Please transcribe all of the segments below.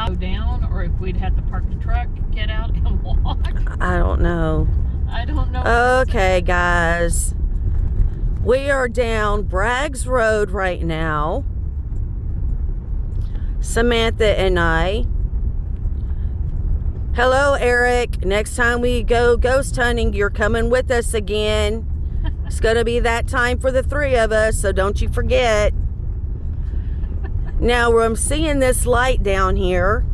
drive down, or if we'd have to park the truck, get out, and walk. I don't know. I don't know. Okay, guys. We are down Braggs Road right now. Samantha and I. Hello, Eric. Next time we go ghost hunting, you're coming with us again. It's going to be that time for the three of us, so don't you forget. Now, I'm seeing this light down here.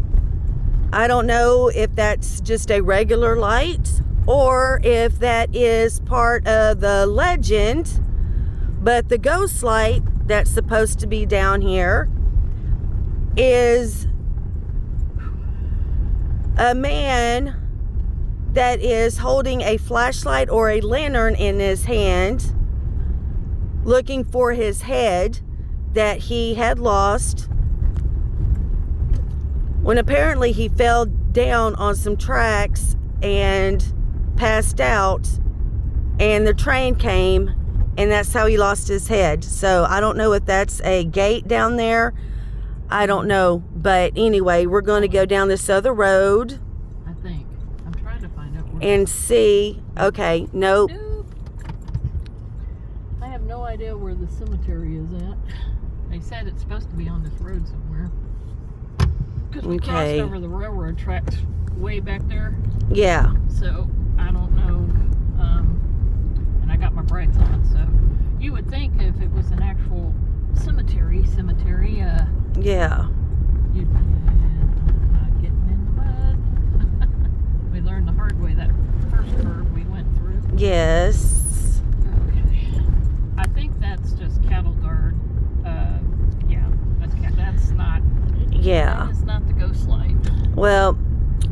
I don't know if that's just a regular light or if that is part of the legend, but the ghost light that's supposed to be down here is a man that is holding a flashlight or a lantern in his hand, looking for his head that he had lost, when apparently he fell down on some tracks and passed out, and the train came, and that's how he lost his head. So I don't know if that's a gate down there. I don't know. But anyway, we're going to go down this other road. I think. I'm trying to find out where. And see. Okay, nope. I have no idea where the cemetery is at. They said it's supposed to be on this road somewhere. Because we crossed over the railroad tracks way back there. Yeah. So, I don't know. And I got my brights on, so you would think if it was an actual cemetery, yeah. You'd be not getting in the mud. We learned the hard way that first curve we went through. Yes. Okay. I think that's just cattle guard. Yeah, that's not. Yeah. That is not the ghost light. Well,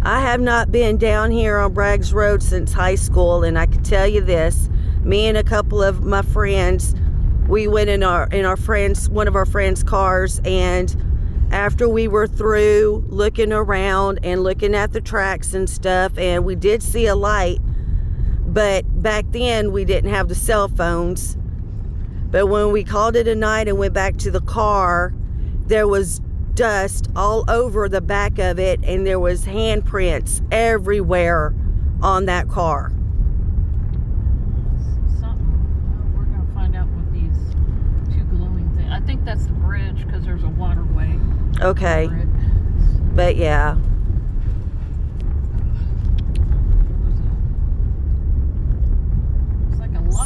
I have not been down here on Braggs Road since high school, and I can tell you this: me and a couple of my friends, we went in one of our friends' cars, and after we were through looking around and looking at the tracks and stuff, and we did see a light, but back then we didn't have the cell phones. But when we called it a night and went back to the car, there was dust all over the back of it, and there was handprints everywhere on that car. We're going to find out what these two glowing things. I think that's the bridge because there's a waterway. Okay. But yeah.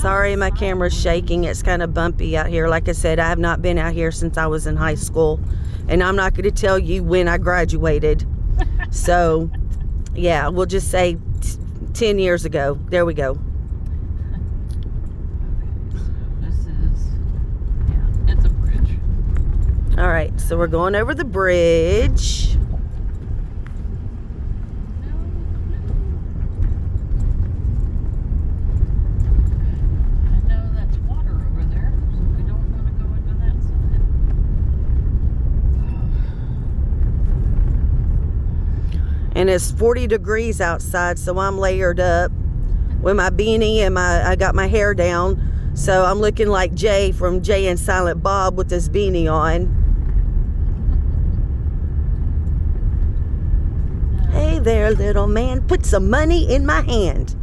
Sorry, my camera's shaking. It's kind of bumpy out here. Like I said, I have not been out here since I was in high school. And I'm not going to tell you when I graduated. So, yeah, we'll just say 10 years ago. There we go. It's a bridge. All right, so we're going over the bridge. And it's 40 degrees outside, so I'm layered up with my beanie and I got my hair down. So I'm looking like Jay from Jay and Silent Bob with this beanie on. Hey there, little man. Put some money in my hand.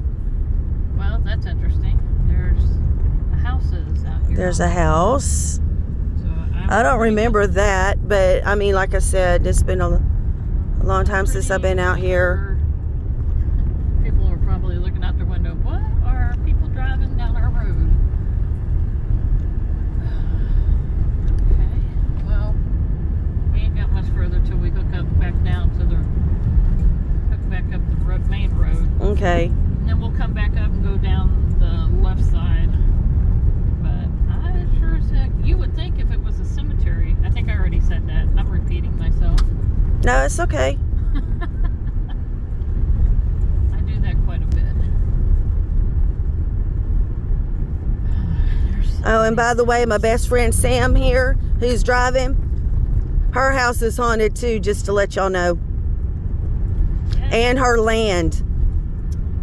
Well, that's interesting. There's houses out here. There's a house. So I don't remember that, but I mean, like I said, it's been a long time since I've been out here. People are probably looking out their window. What are people driving down our road? Okay. Well, we ain't got much further till we hook up back down to the main road. Okay. And then we'll come back up and go down the left side. But I sure as heck, you would think if it was a cemetery. I think I already said that. I'm repeating myself. No, it's okay. I do that quite a bit. Oh, and by the way, my best friend Sam here, who's driving, her house is haunted too, just to let y'all know. Yeah. And her land.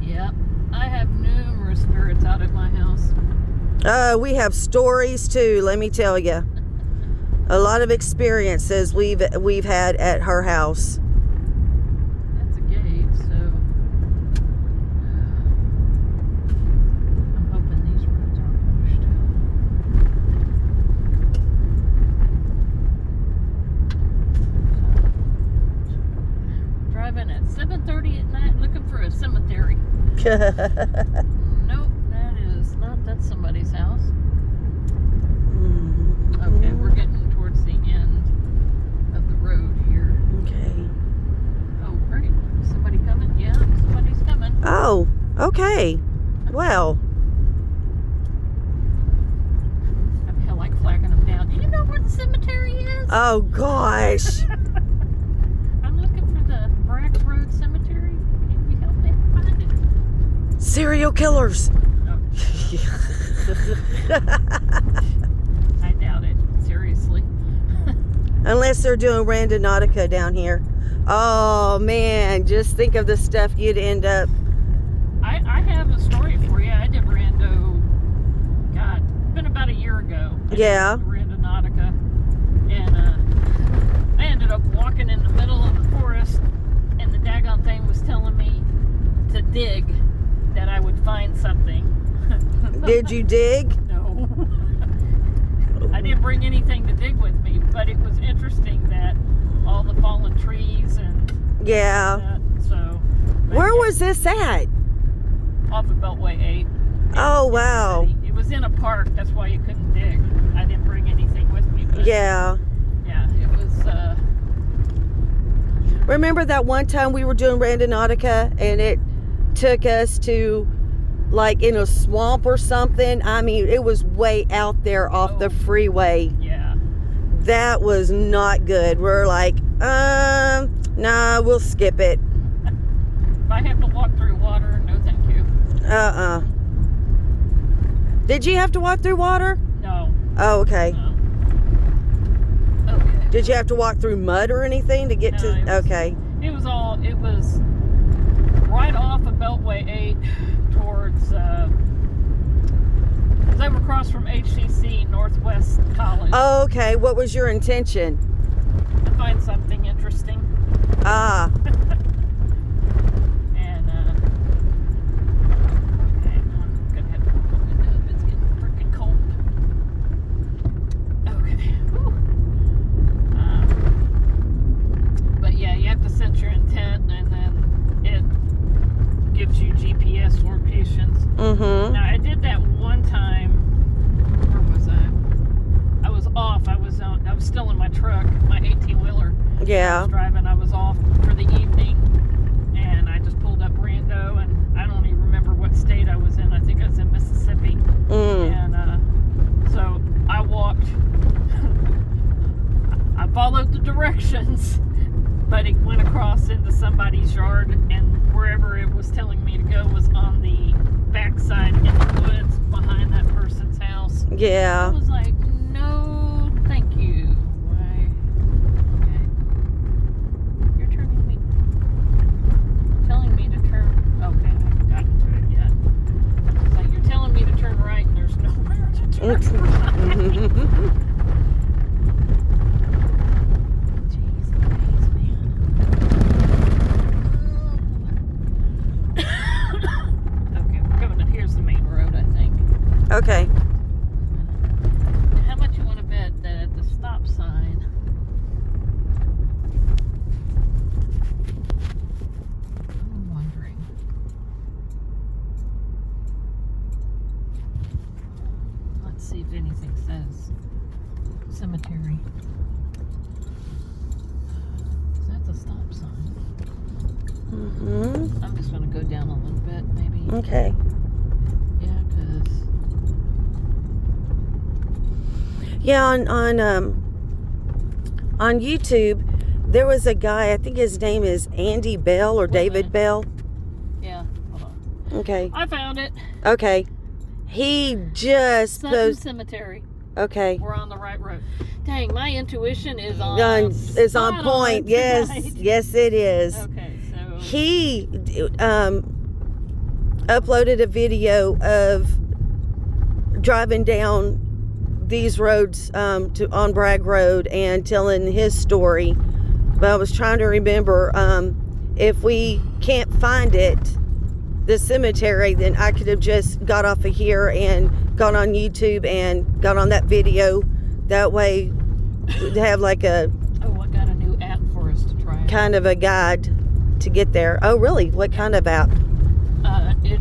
Yep. I have numerous spirits out at my house. We have stories too, let me tell you. A lot of experiences we've had at her house. Nope, that's somebody's house. Okay, we're getting towards the end of the road here. Okay. Oh, great. Somebody coming? Yeah, somebody's coming. Oh, okay. Well. I feel like flagging them down. Do you know where the cemetery is? Oh, gosh. I'm looking for the Braggs Road Cemetery. Can you help me find it? Serial killers. Oh. I doubt it. Seriously. Unless they're doing randonautica down here. Oh, man. Just think of the stuff you'd end up. I have a story for you. I did rando, God, it's been about a year ago. Yeah. Randonautica. And I ended up walking in the middle of the forest, and the daggone thing was telling me to dig, that I would find something. Did you dig? No. I didn't bring anything to dig with me, but it was interesting that all the fallen trees and Yeah. that, so. Where was this at? Off of Beltway 8. Oh, wow. It was in a park, that's why you couldn't dig. I didn't bring anything with me. But Yeah. yeah, it was, Remember that one time we were doing randonautica and it took us to like in a swamp or something? I mean, it was way out there off the freeway. yeah. That was not good. We're like, nah, we'll skip it. If I have to walk through water, no thank you. Did you have to walk through water? No. Oh, okay. No. Okay. Did you have to walk through mud or anything to get No, to? it was- Okay. It was right off of Beltway 8 towards, because I was across from HCC Northwest College. Oh, okay. What was your intention? To find something interesting. Ah. And, okay, I'm gonna have to open the window. It's getting freaking cold. Okay. Whew. But yeah, you have to set your intent, and then it gives you GPS locations. Mm-hmm. Now, I did that one time. Where was I? I was off. I was still in my truck, my 18-wheeler. I Yeah. was driving. I was off for the evening, and I just pulled up Rando, and I don't even remember what state I was in. I think I was in Mississippi. And so I walked. I followed the directions, but it went across into somebody's yard, and wherever it was telling me to go was on the backside in the woods behind that person's house. I Yeah. was like, no, thank you. Why? Okay. You're telling me to turn. Okay, I haven't gotten to it yet. It's like, you're telling me to turn right, and there's nowhere to turn right. Jeez Louise, man. Okay, we're coming in. Here's the main road, I think. Okay. Now, how much you want to bet that at the stop sign? I'm wondering. Let's see if anything says cemetery. Is that the stop sign? Mm-hmm. I'm just going to go down a little bit, maybe. Okay. Yeah, because. Yeah, on YouTube, there was a guy, I think his name is Andy Bell or Wait a David minute. Bell. Yeah, hold on. Okay. I found it. Okay. He just Sutton posted. Cemetery. Okay. We're on the right road. Dang, my intuition is on. Is on spot point. Yes. tonight. Yes, it is. Okay, so. He uploaded a video of driving down these roads on Bragg Road and telling his story. But I was trying to remember if we can't find it, the cemetery, then I could have just got off of here and gone on YouTube and got on that video. That way we'd have like a Oh, I got a new app for us to try. kind of a guide to get there. Oh, really? What kind of app? It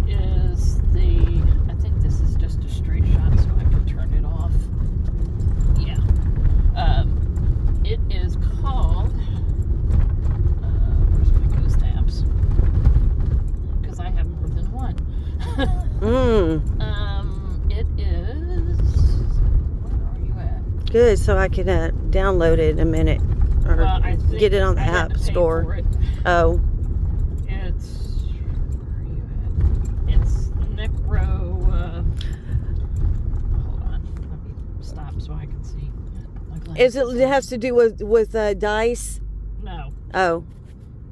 good, so I can download it in a minute or Well, I think get it on the I had app to pay for store. it. Oh, It's where are you at? It's Necro. Hold on, let me stop so I can see. My is glasses it on. has to do with dice? No, Oh,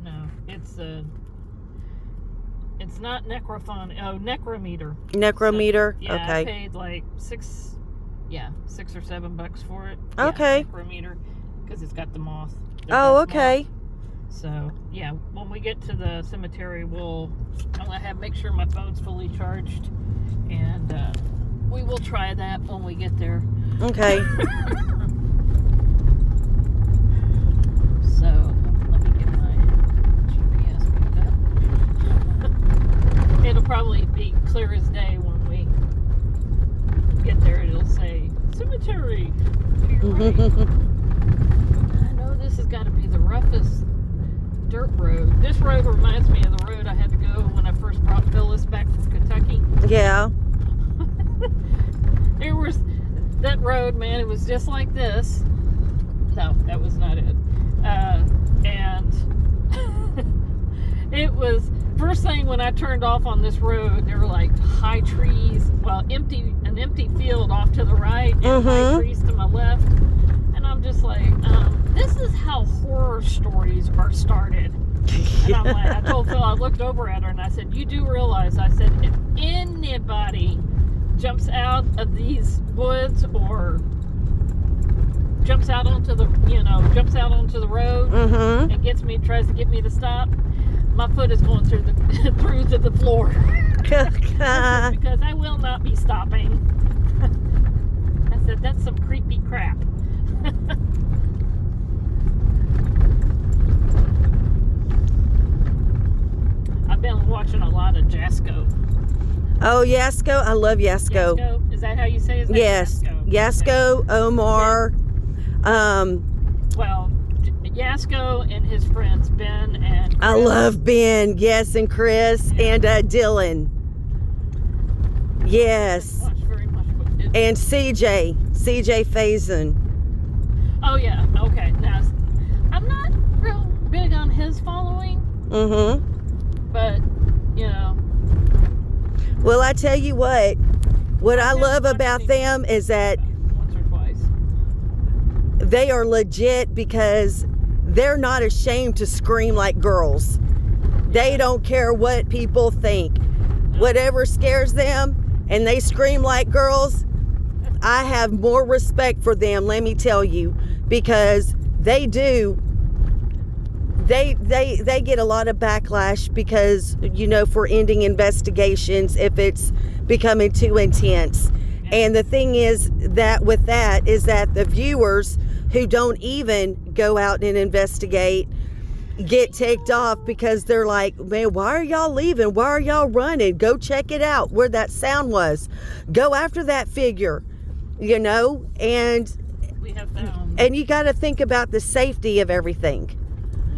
no, it's not Necrophon. Oh, Necrometer. Necrometer. So, yeah, I Okay. paid like $6 or $7 for it. Okay. Yeah, Necrometer, because it's got the moth. the Oh, death okay. moth. So yeah, when we get to the cemetery, I'm gonna make sure my phone's fully charged, and we will try that when we get there. Okay. So let me get my GPS hooked up. It'll probably be clear as day when we get there. It'll say cemetery to your right. I know this has got to be the roughest dirt road. This road reminds me of the road I had to go when I first brought Phyllis back from Kentucky. Yeah. There was that road, man. It was just like this. No, that was not it. And it was first thing when I turned off on this road. There were like high trees, well, an empty field off to the right, and high trees to my left. And I'm just like, this is how horror stories are started. And I'm like, I told Phil, I looked over at her and I said, you do realize, I said, if anybody jumps out of these woods or jumps out onto the road and tries to get me to stop, my foot is going through to the floor. Because I will not be stopping. I said, that's some creepy crap. I've been watching a lot of Jasko. Oh, Yasko. I love Yasko. Jasko? Is that how you say his name? Yes. Yasko, Omar. Well, Yasko and his friends, Ben and Chris. I love Ben. Yes, and Chris and Dylan. Yes. Watch very much what And CJ Faison. Oh, yeah. Okay. Now, I'm not real big on his following, but, Well, I tell you what I love about them is that once or twice. they are legit because they're not ashamed to scream like girls. They don't care what people think. Whatever scares them and they scream like girls, I have more respect for them, let me tell you, because they do. They get a lot of backlash because, for ending investigations if it's becoming too intense. And the thing is that with that is that the viewers who don't even go out and investigate get ticked off because they're like, man, why are y'all leaving? Why are y'all running? Go check it out where that sound was. Go after that figure, and We have found. and you got to think about the safety of everything.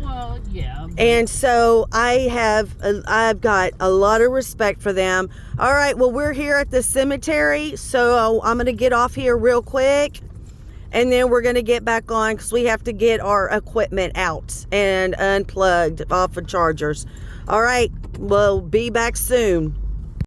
Well, yeah. And so I've got a lot of respect for them. All right, well, we're here at the cemetery, so I'm going to get off here real quick, and then we're going to get back on because we have to get our equipment out and unplugged off of chargers. All right, we'll be back soon.